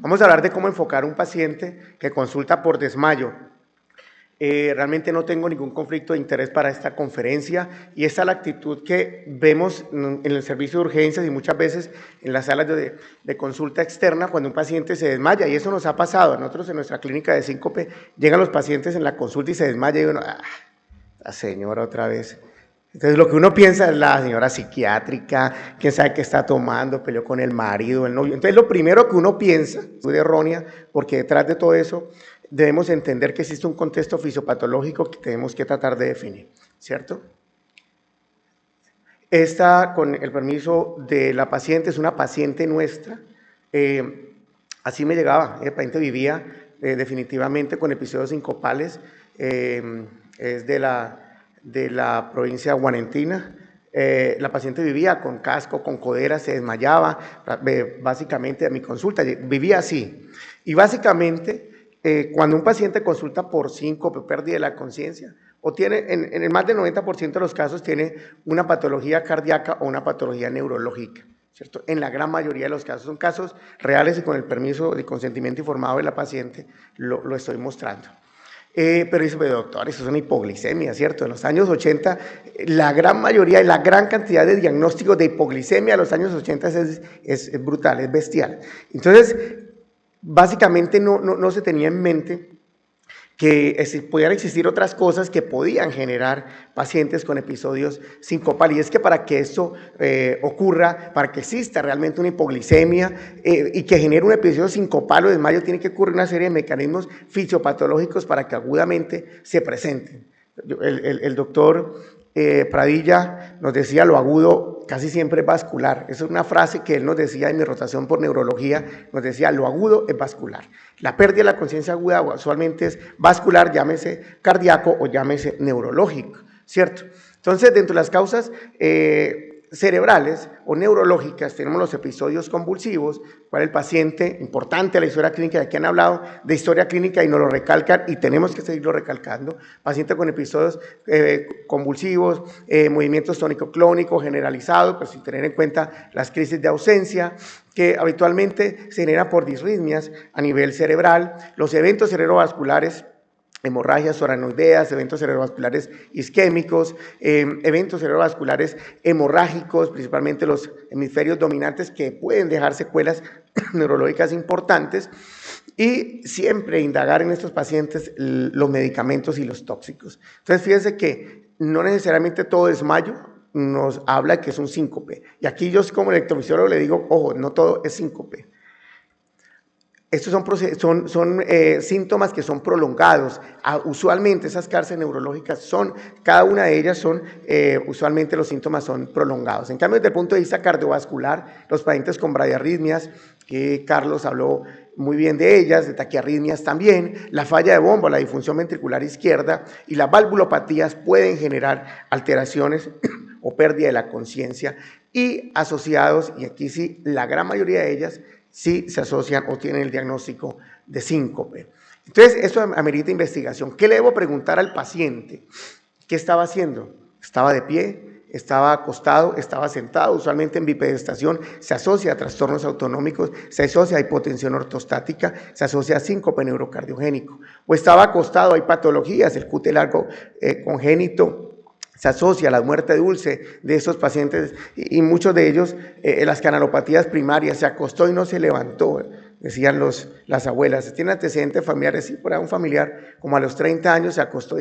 Vamos a hablar de cómo enfocar un paciente que consulta por desmayo. Realmente no tengo ningún conflicto de interés para esta conferencia y esta es la actitud que vemos en el servicio de urgencias y muchas veces en las salas de consulta externa cuando un paciente se desmaya, y eso nos ha pasado. Nosotros en nuestra clínica de síncope llegan los pacientes en la consulta y se desmaya y uno, la señora otra vez. Entonces lo que uno piensa es la señora psiquiátrica, quién sabe qué está tomando, peleó con el marido, el novio. Entonces lo primero que uno piensa, es errónea, porque detrás de todo eso debemos entender que existe un contexto fisiopatológico que tenemos que tratar de definir, ¿cierto? Esta, con el permiso de la paciente, es una paciente nuestra. Así me llegaba, el paciente vivía definitivamente con episodios sincopales, es de la provincia guanentina. La paciente vivía con casco, con codera, se desmayaba, básicamente a mi consulta, vivía así. Y básicamente, cuando un paciente consulta por síncope, pérdida de la conciencia, o tiene, en el más del 90% de los casos, tiene una patología cardíaca o una patología neurológica, ¿cierto? En la gran mayoría de los casos, son casos reales y con el permiso de consentimiento informado de la paciente, lo estoy mostrando. Pero dice, doctor, eso es una hipoglicemia, ¿cierto? En los años 80, la gran mayoría y la gran cantidad de diagnósticos de hipoglicemia en los años 80 es brutal, es bestial. Entonces, básicamente no se tenía en mente que pudieran existir otras cosas que podían generar pacientes con episodios sincopales. Y es que para que esto ocurra, para que exista realmente una hipoglicemia y que genere un episodio sincopal o desmayo, tiene que ocurrir una serie de mecanismos fisiopatológicos para que agudamente se presenten. El doctor Pradilla nos decía, lo agudo casi siempre es vascular. Esa es una frase que él nos decía en mi rotación por neurología, nos decía, lo agudo es vascular. La pérdida de la conciencia aguda usualmente es vascular, llámese cardíaco o llámese neurológico, ¿cierto? Entonces, dentro de las causas cerebrales o neurológicas tenemos los episodios convulsivos, cual el paciente, importante la historia clínica, de aquí han hablado de historia clínica y nos lo recalcan y tenemos que seguirlo recalcando, paciente con episodios convulsivos, movimientos tónico-clónicos generalizados, pues sin tener en cuenta las crisis de ausencia, que habitualmente se generan por disritmias a nivel cerebral, los eventos cerebrovasculares, hemorragias oranoideas, eventos cerebrovasculares isquémicos, eventos cerebrovasculares hemorrágicos, principalmente los hemisferios dominantes que pueden dejar secuelas neurológicas importantes, y siempre indagar en estos pacientes los medicamentos y los tóxicos. Entonces fíjense que no necesariamente todo desmayo nos habla que es un síncope, y aquí yo como electrofisiólogo le digo, ojo, no todo es síncope. Estos son síntomas que son prolongados. Usualmente esas cárceles neurológicas cada una de ellas usualmente los síntomas son prolongados. En cambio, desde el punto de vista cardiovascular, los pacientes con bradiarritmias, que Carlos habló muy bien de ellas, de taquiarritmias también, la falla de bombo, la disfunción ventricular izquierda y las valvulopatías pueden generar alteraciones o pérdida de la conciencia y asociados, y aquí sí, la gran mayoría de ellas, sí se asocian o tienen el diagnóstico de síncope. Entonces, eso amerita investigación. ¿Qué le debo preguntar al paciente? ¿Qué estaba haciendo? ¿Estaba de pie? ¿Estaba acostado? ¿Estaba sentado? Usualmente en bipedestación se asocia a trastornos autonómicos, se asocia a hipotensión ortostática, se asocia a síncope neurocardiogénico. ¿O estaba acostado? Hay patologías, el QT largo congénito, se asocia a la muerte dulce de estos pacientes y muchos de ellos, las canalopatías primarias, se acostó y no se levantó, decían las abuelas. Tiene antecedentes familiares, sí, por ahí un familiar como a los 30 años se acostó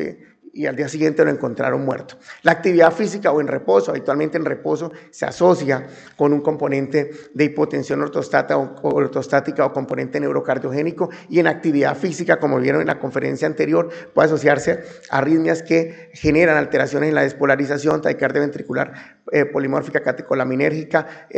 y al día siguiente lo encontraron muerto. La actividad física o en reposo, habitualmente en reposo, se asocia con un componente de hipotensión ortostática o componente neurocardiogénico, y en actividad física, como vieron en la conferencia anterior, puede asociarse a arritmias que generan alteraciones en la despolarización, taquicardia ventricular polimórfica catecolaminérgica,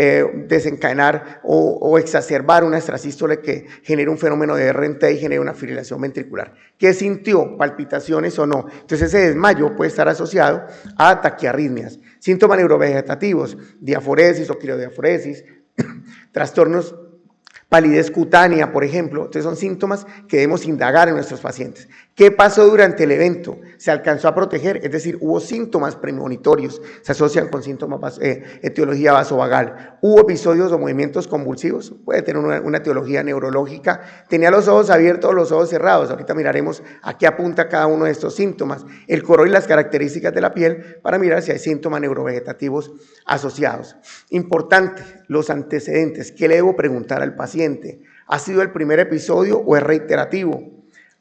desencadenar o exacerbar una extrasístole que genera un fenómeno de RNT y genera una fibrilación ventricular. ¿Qué sintió? ¿Palpitaciones o no? Entonces ese desmayo puede estar asociado a taquiarritmias. Síntomas neurovegetativos, diaforesis o quirodiaforesis, trastornos palidez cutánea, por ejemplo. Entonces son síntomas que debemos indagar en nuestros pacientes. ¿Qué pasó durante el evento? ¿Se alcanzó a proteger? Es decir, hubo síntomas premonitorios, se asocian con síntomas, etiología vasovagal. ¿Hubo episodios o movimientos convulsivos? Puede tener una etiología neurológica. ¿Tenía los ojos abiertos o los ojos cerrados? Ahorita miraremos a qué apunta cada uno de estos síntomas. El color y las características de la piel para mirar si hay síntomas neurovegetativos asociados. Importante, los antecedentes. ¿Qué le debo preguntar al paciente? ¿Ha sido el primer episodio o es reiterativo?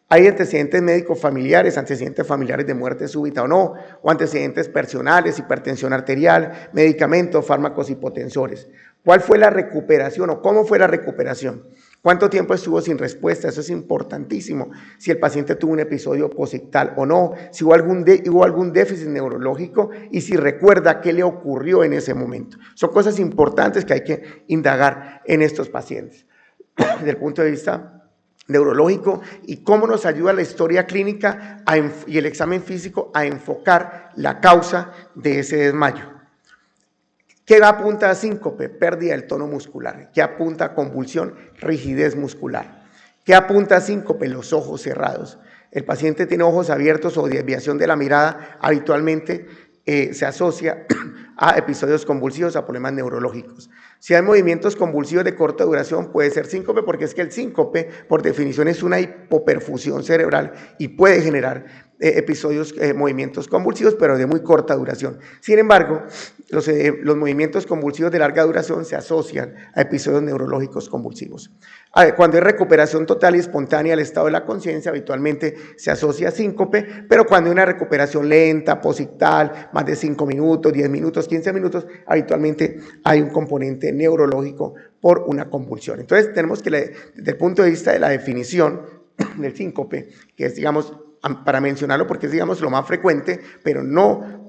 ¿Hay antecedentes médicos familiares, antecedentes familiares de muerte súbita o no? ¿O antecedentes personales, hipertensión arterial, medicamentos, fármacos hipotensores? ¿Cuál fue la recuperación o cómo fue la recuperación? ¿Cuánto tiempo estuvo sin respuesta? Eso es importantísimo. Si el paciente tuvo un episodio posictal o no, si hubo algún déficit neurológico y si recuerda qué le ocurrió en ese momento. Son cosas importantes que hay que indagar en estos pacientes. Desde el punto de vista neurológico y cómo nos ayuda la historia clínica y el examen físico a enfocar la causa de ese desmayo. ¿Qué apunta a síncope? Pérdida del tono muscular. ¿Qué apunta a convulsión? Rigidez muscular. ¿Qué apunta a síncope? Los ojos cerrados. El paciente tiene ojos abiertos o desviación de la mirada, habitualmente se asocia a episodios convulsivos, a problemas neurológicos. Si hay movimientos convulsivos de corta duración, puede ser síncope, porque es que el síncope, por definición, es una hipoperfusión cerebral y puede generar episodios, movimientos convulsivos, pero de muy corta duración. Sin embargo, los movimientos convulsivos de larga duración se asocian a episodios neurológicos convulsivos. Cuando hay recuperación total y espontánea del estado de la conciencia, habitualmente se asocia a síncope, pero cuando hay una recuperación lenta, posictal, más de 5 minutos, 10 minutos, 15 minutos, habitualmente hay un componente neurológico por una convulsión. Entonces, tenemos que, desde el punto de vista de la definición del síncope, que es, digamos, para mencionarlo porque es, digamos, lo más frecuente, pero no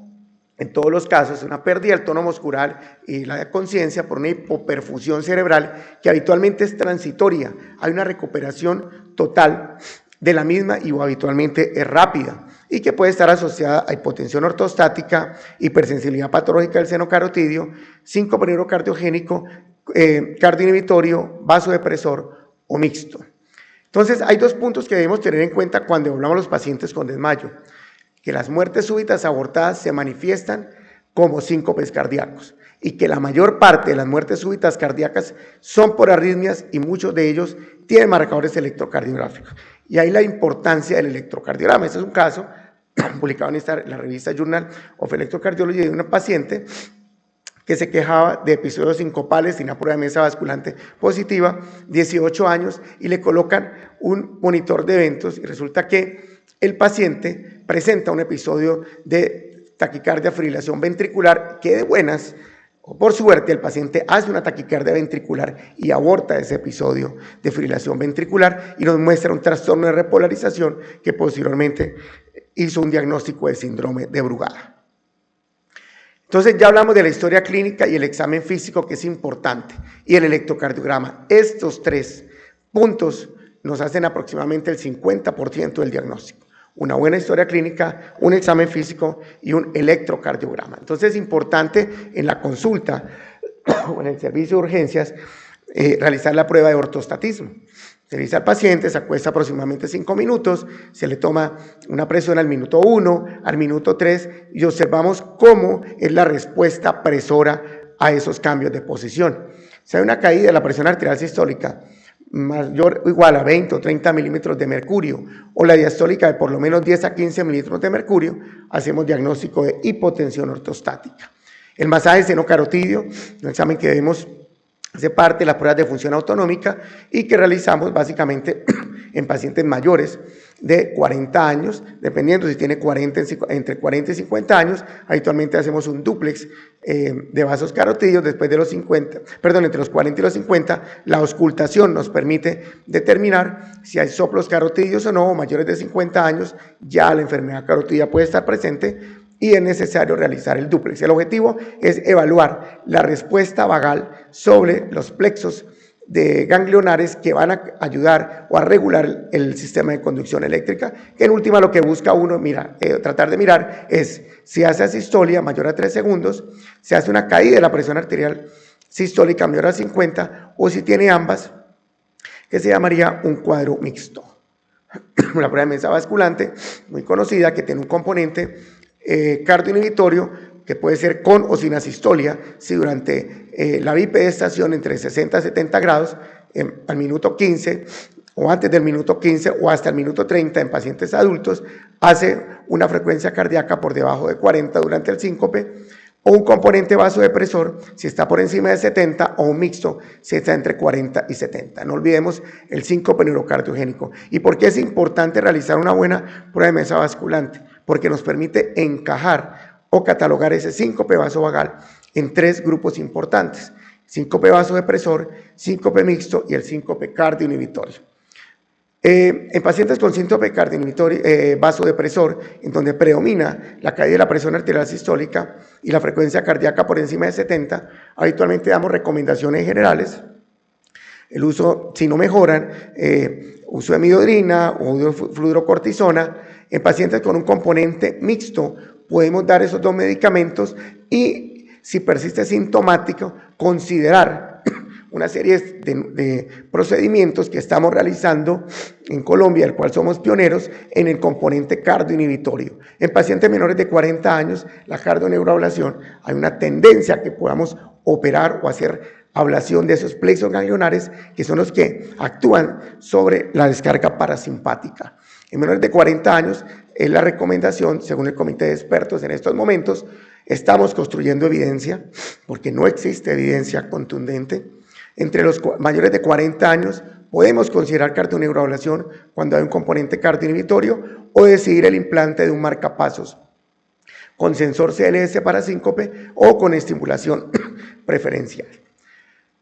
en todos los casos, una pérdida del tono muscular y la conciencia por una hipoperfusión cerebral que habitualmente es transitoria. Hay una recuperación total de la misma y habitualmente es rápida y que puede estar asociada a hipotensión ortostática, hipersensibilidad patológica del seno carotidio, síncope neurocardiogénico, cardioinhibitorio, vasodepresor o mixto. Entonces, hay dos puntos que debemos tener en cuenta cuando hablamos de los pacientes con desmayo, que las muertes súbitas abortadas se manifiestan como síncopes cardíacos y que la mayor parte de las muertes súbitas cardíacas son por arritmias y muchos de ellos tienen marcadores electrocardiográficos. Y ahí la importancia del electrocardiograma. Este es un caso publicado en la revista Journal of Electrocardiology de una paciente que se quejaba de episodios sincopales, tenía prueba de mesa basculante positiva, 18 años, y le colocan un monitor de eventos y resulta que el paciente presenta un episodio de taquicardia, fibrilación ventricular, que de buenas, o por suerte, el paciente hace una taquicardia ventricular y aborta ese episodio de fibrilación ventricular y nos muestra un trastorno de repolarización que posteriormente hizo un diagnóstico de síndrome de Brugada. Entonces ya hablamos de la historia clínica y el examen físico, que es importante, y el electrocardiograma. Estos tres puntos nos hacen aproximadamente el 50% del diagnóstico. Una buena historia clínica, un examen físico y un electrocardiograma. Entonces es importante en la consulta o en el servicio de urgencias realizar la prueba de ortostatismo. Se revisa al paciente, se acuesta aproximadamente 5 minutos, se le toma una presión al minuto 1, al minuto 3 y observamos cómo es la respuesta presora a esos cambios de posición. Si hay una caída de la presión arterial sistólica mayor o igual a 20 o 30 milímetros de mercurio o la diastólica de por lo menos 10 a 15 milímetros de mercurio, hacemos diagnóstico de hipotensión ortostática. El masaje seno carotidio, un examen que debemos hace parte de las pruebas de función autonómica y que realizamos básicamente en pacientes mayores de 40 años, dependiendo si tiene entre 40 y 50 años, habitualmente hacemos un dúplex de vasos carotidios después de los 50, perdón, entre los 40 y los 50, la auscultación nos permite determinar si hay soplos carotidios o no, o mayores de 50 años, ya la enfermedad carotidia puede estar presente y es necesario realizar el dúplex. El objetivo es evaluar la respuesta vagal sobre los plexos de ganglionares que van a ayudar o a regular el sistema de conducción eléctrica, que en última lo que busca uno tratar de mirar es si hace asistolia mayor a 3 segundos, si hace una caída de la presión arterial sistólica mayor a 50 o si tiene ambas que se llamaría un cuadro mixto. La prueba de mesa basculante, muy conocida, que tiene un componente cardioinhibitorio que puede ser con o sin asistolia, si durante la bipedestación entre 60 y 70 grados, al minuto 15, o antes del minuto 15 o hasta el minuto 30 en pacientes adultos, hace una frecuencia cardíaca por debajo de 40 durante el síncope, o un componente vasodepresor si está por encima de 70, o un mixto si está entre 40 y 70. No olvidemos el síncope neurocardiogénico. ¿Y por qué es importante realizar una buena prueba de mesa basculante? Porque nos permite encajar o catalogar ese síncope vasovagal en 3 grupos importantes: síncope vasodepresor, síncope mixto y el síncope cardioinhibitorio. En pacientes con síncope cardioinhibitorio vasodepresor, en donde predomina la caída de la presión arterial sistólica y la frecuencia cardíaca por encima de 70, habitualmente damos recomendaciones generales. El uso, si no mejoran, uso de midodrina o de fludrocortisona. En pacientes con un componente mixto podemos dar esos 2 medicamentos y, si persiste sintomático, considerar una serie de procedimientos que estamos realizando en Colombia, el cual somos pioneros en el componente cardioinhibitorio. En pacientes menores de 40 años, la cardioneuroablación, hay una tendencia a que podamos operar o hacer ablación de esos plexos ganglionares, que son los que actúan sobre la descarga parasimpática. En menores de 40 años es la recomendación, según el comité de expertos en estos momentos. Estamos construyendo evidencia, porque no existe evidencia contundente. Entre los mayores de 40 años podemos considerar cardioneuroablación cuando hay un componente cardioinhibitorio, o decidir el implante de un marcapasos con sensor CLS para síncope o con estimulación preferencial.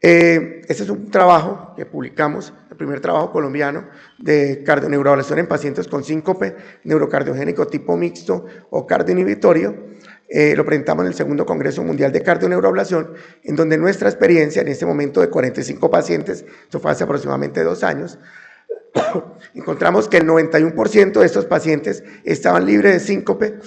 Este es un trabajo que publicamos, el primer trabajo colombiano de cardioneuroablación en pacientes con síncope neurocardiogénico tipo mixto o cardioinhibitorio. Lo presentamos en el segundo Congreso Mundial de Cardioneuroablación, en donde nuestra experiencia en este momento de 45 pacientes, esto fue hace aproximadamente 2 años, encontramos que el 91% de estos pacientes estaban libres de síncope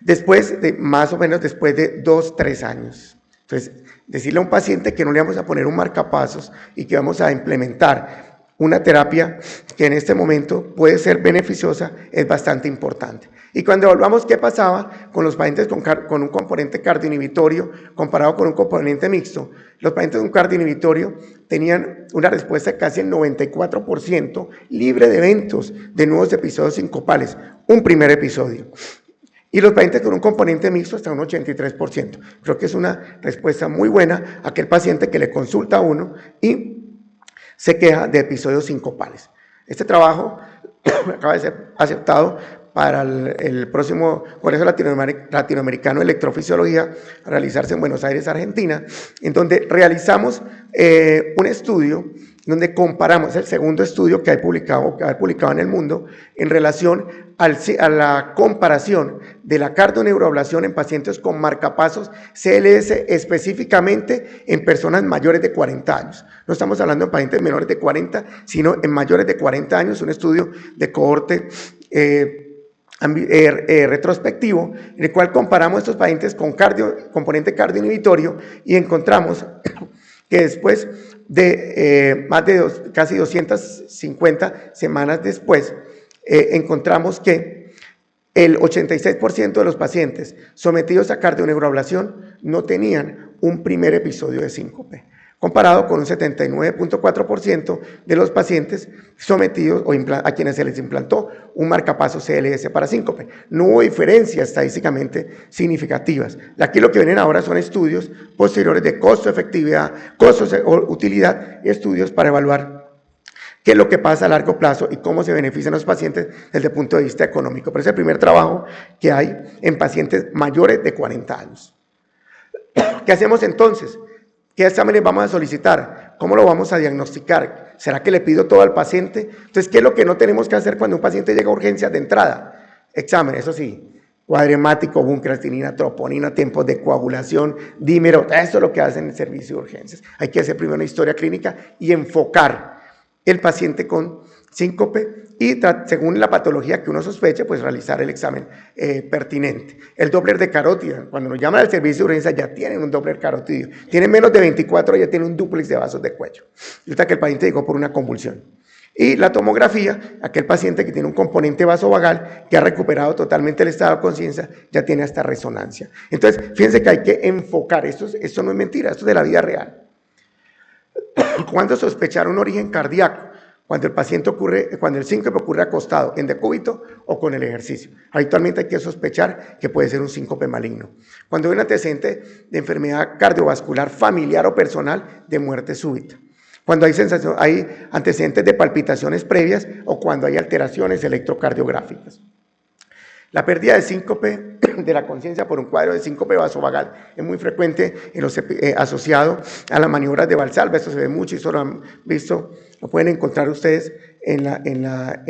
después de, más o menos después de 2-3 años. Entonces, decirle a un paciente que no le vamos a poner un marcapasos y que vamos a implementar una terapia que en este momento puede ser beneficiosa es bastante importante. Y cuando evaluamos qué pasaba con los pacientes con un componente cardioinhibitorio comparado con un componente mixto, los pacientes con un cardioinhibitorio tenían una respuesta de casi el 94% libre de eventos de nuevos episodios sincopales, un primer episodio. Y los pacientes con un componente mixto hasta un 83%. Creo que es una respuesta muy buena a aquel paciente que le consulta a uno y se queja de episodios sincopales. Este trabajo acaba de ser aceptado para el próximo Congreso Latinoamericano de Electrofisiología, a realizarse en Buenos Aires, Argentina, en donde realizamos un estudio donde comparamos, el segundo estudio que hay publicado en el mundo, en relación a la comparación de la cardioneuroablación en pacientes con marcapasos CLS, específicamente en personas mayores de 40 años. No estamos hablando de pacientes menores de 40, sino en mayores de 40 años, un estudio de cohorte retrospectivo, en el cual comparamos estos pacientes con componente cardioinhibitorio y encontramos que después de más de casi 250 semanas después, encontramos que el 86% de los pacientes sometidos a cardioneuroablación no tenían un primer episodio de síncope, comparado con un 79.4% de los pacientes sometidos o a quienes se les implantó un marcapasos CLS para síncope. No hubo diferencias estadísticamente significativas. De aquí lo que vienen ahora son estudios posteriores de costo-efectividad, costo-utilidad y estudios para evaluar qué es lo que pasa a largo plazo y cómo se benefician los pacientes desde el punto de vista económico. Pero es el primer trabajo que hay en pacientes mayores de 40 años. ¿Qué hacemos entonces? ¿Qué exámenes vamos a solicitar? ¿Cómo lo vamos a diagnosticar? ¿Será que le pido todo al paciente? Entonces, ¿qué es lo que no tenemos que hacer cuando un paciente llega a urgencias de entrada? Examen, eso sí, cuadremático, buncreatinina, troponina, tiempos de coagulación, dímero, eso es lo que hacen en el servicio de urgencias. Hay que hacer primero una historia clínica y enfocar el paciente con síncope y según la patología que uno sospeche, pues realizar el examen pertinente. El Doppler de carótida, cuando nos llaman al servicio de urgencia ya tienen un Doppler carotidio, tienen menos de 24 ya tienen un dúplex de vasos de cuello, resulta que el paciente llegó por una convulsión. Y la tomografía, aquel paciente que tiene un componente vasovagal, que ha recuperado totalmente el estado de conciencia, ya tiene hasta resonancia. Entonces, fíjense que hay que enfocar, esto no es mentira, esto es de la vida real. ¿Cuándo sospechar un origen cardíaco? Cuando el síncope ocurre acostado, en decúbito o con el ejercicio. Habitualmente hay que sospechar que puede ser un síncope maligno. Cuando hay un antecedente de enfermedad cardiovascular familiar o personal de muerte súbita. Cuando hay antecedentes de palpitaciones previas o cuando hay alteraciones electrocardiográficas. La pérdida de síncope de la conciencia por un cuadro de síncope vasovagal es muy frecuente asociado a las maniobras de Valsalva. Esto se ve mucho y eso lo han visto, lo pueden encontrar ustedes en la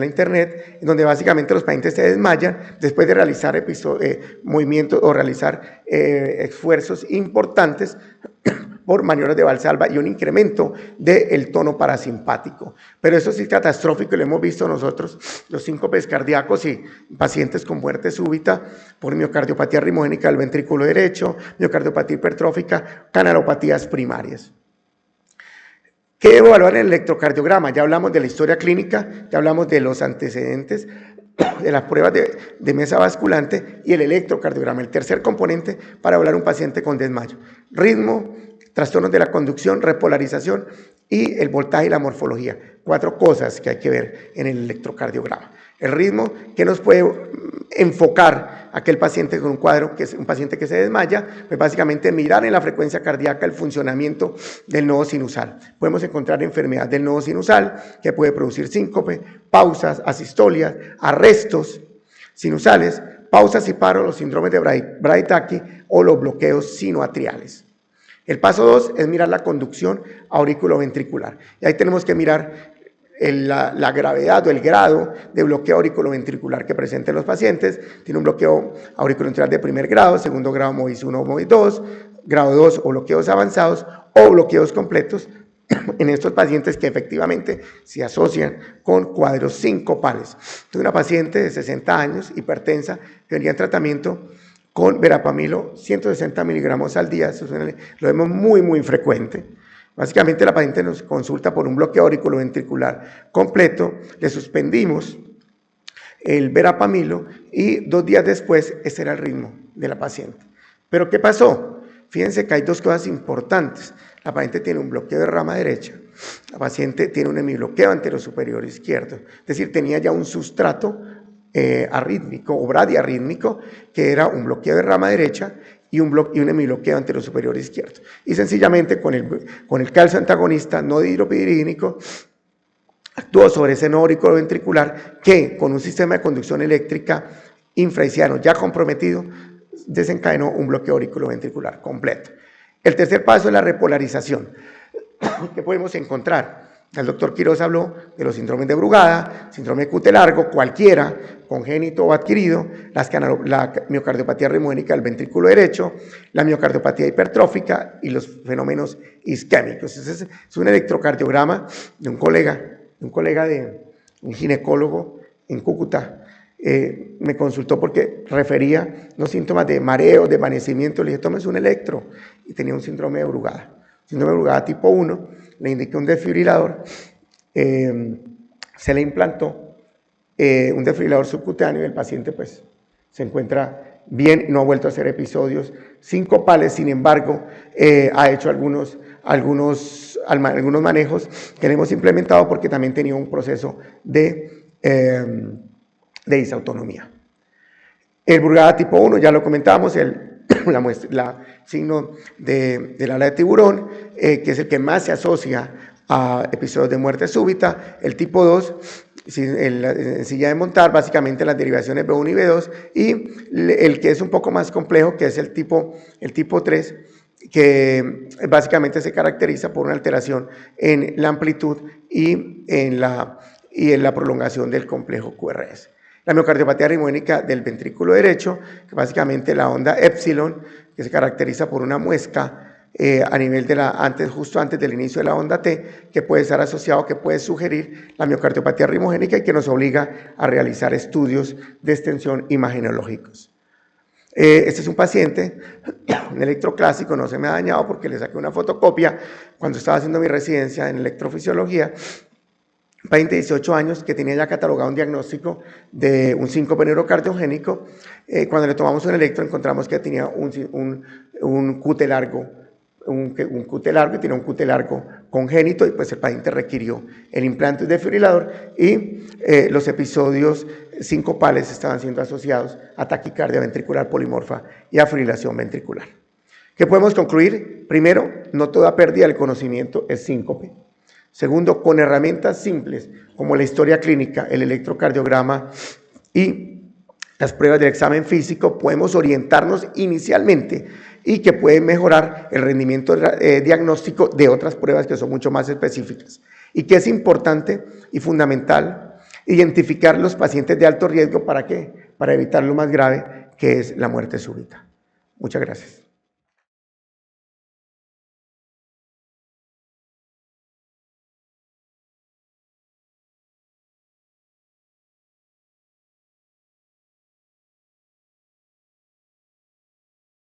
internet, en donde básicamente los pacientes se desmayan después de realizar movimientos o realizar esfuerzos importantes por maniobras de Valsalva y un incremento del tono parasimpático. Pero eso sí es catastrófico y lo hemos visto nosotros, los síncopes cardíacos y pacientes con muerte súbita por miocardiopatía rimogénica del ventrículo derecho, miocardiopatía hipertrófica, canalopatías primarias. ¿Qué debo evaluar en el electrocardiograma? Ya hablamos de la historia clínica, ya hablamos de los antecedentes, de las pruebas de mesa basculante y el electrocardiograma, el tercer componente para evaluar un paciente con desmayo. Ritmo, trastornos de la conducción, repolarización y el voltaje y la morfología. 4 cosas que hay que ver en el electrocardiograma. El ritmo, que nos puede enfocar a aquel paciente con un cuadro, que es un paciente que se desmaya, pues básicamente mirar en la frecuencia cardíaca el funcionamiento del nodo sinusal. Podemos encontrar enfermedad del nodo sinusal que puede producir síncope, pausas, asistolias, arrestos sinusales, pausas y paros, los síndromes de Brady-Taki o los bloqueos sinoatriales. El paso 2 es mirar la conducción auriculoventricular. Y ahí tenemos que mirar la gravedad o el grado de bloqueo auriculoventricular que presenten los pacientes. Tiene un bloqueo auriculoventricular de primer grado, segundo grado MOVIS 1 o MOVIS 2, grado 2 o bloqueos avanzados o bloqueos completos en estos pacientes que efectivamente se asocian con cuadros sincopales. Tuve una paciente de 60 años, hipertensa, que venía en tratamiento con verapamilo 160 miligramos al día, eso lo vemos muy frecuente. Básicamente la paciente nos consulta por un bloqueo auriculoventricular completo, le suspendimos el verapamilo y 2 días después ese era el ritmo de la paciente. ¿Pero qué pasó? Fíjense que hay 2 cosas importantes. La paciente tiene un bloqueo de rama derecha, la paciente tiene un hemibloqueo anterosuperior izquierdo, es decir, tenía ya un sustrato arrítmico o bradiarrítmico, que era un bloqueo de rama derecha y un hemibloqueo anterosuperior izquierdo. Y sencillamente con el calcio antagonista no dihidropiridínico actuó sobre ese nodo auriculoventricular que con un sistema de conducción eléctrica infraisquiano ya comprometido desencadenó un bloqueo auriculoventricular completo. El tercer paso es la repolarización. ¿Qué podemos encontrar? El doctor Quiroz habló de los síndromes de Brugada, síndrome de Cute largo, cualquiera, congénito o adquirido, la miocardiopatía rimogénica del ventrículo derecho, la miocardiopatía hipertrófica y los fenómenos isquémicos. Ese es un electrocardiograma de un colega, un ginecólogo en Cúcuta. Me consultó porque refería los síntomas de mareo, de desvanecimiento. Le dije, tómese un electro, y tenía un síndrome de Brugada. Síndrome de Brugada tipo 1, le indiqué un desfibrilador, se le implantó un desfibrilador subcutáneo y el paciente pues se encuentra bien, no ha vuelto a hacer episodios sincopales, sin embargo ha hecho algunos manejos que le hemos implementado porque también tenía un proceso de disautonomía. El Brugada tipo 1, ya lo comentábamos, el signo del ala de tiburón, que es el que más se asocia a episodios de muerte súbita. El tipo 2, en silla de montar, básicamente las derivaciones B1 y B2, y el que es un poco más complejo, que es el tipo 3, que básicamente se caracteriza por una alteración en la amplitud y en la prolongación del complejo QRS. La miocardiopatía rimogénica del ventrículo derecho, que básicamente la onda epsilon, que se caracteriza por una muesca a nivel de justo antes del inicio de la onda T, que puede estar asociado, que puede sugerir la miocardiopatía ritmogénica y que nos obliga a realizar estudios de extensión imagenológicos. Este es un paciente, un electroclásico, no se me ha dañado porque le saqué una fotocopia cuando estaba haciendo mi residencia en electrofisiología. Un paciente de 18 años que tenía ya catalogado un diagnóstico de un síncope neurocardiogénico. Cuando le tomamos un electro encontramos que tenía un QT largo, un QT largo y tenía un QT largo congénito, y pues el paciente requirió el implante desfibrilador y los episodios sincopales estaban siendo asociados a taquicardia ventricular polimorfa y a fibrilación ventricular. ¿Qué podemos concluir? Primero, no toda pérdida del conocimiento es síncope. Segundo, con herramientas simples como la historia clínica, el electrocardiograma y las pruebas del examen físico, podemos orientarnos inicialmente y que pueden mejorar el rendimiento diagnóstico de otras pruebas que son mucho más específicas. Y que es importante y fundamental identificar los pacientes de alto riesgo. ¿Para qué? Para evitar lo más grave, que es la muerte súbita. Muchas gracias.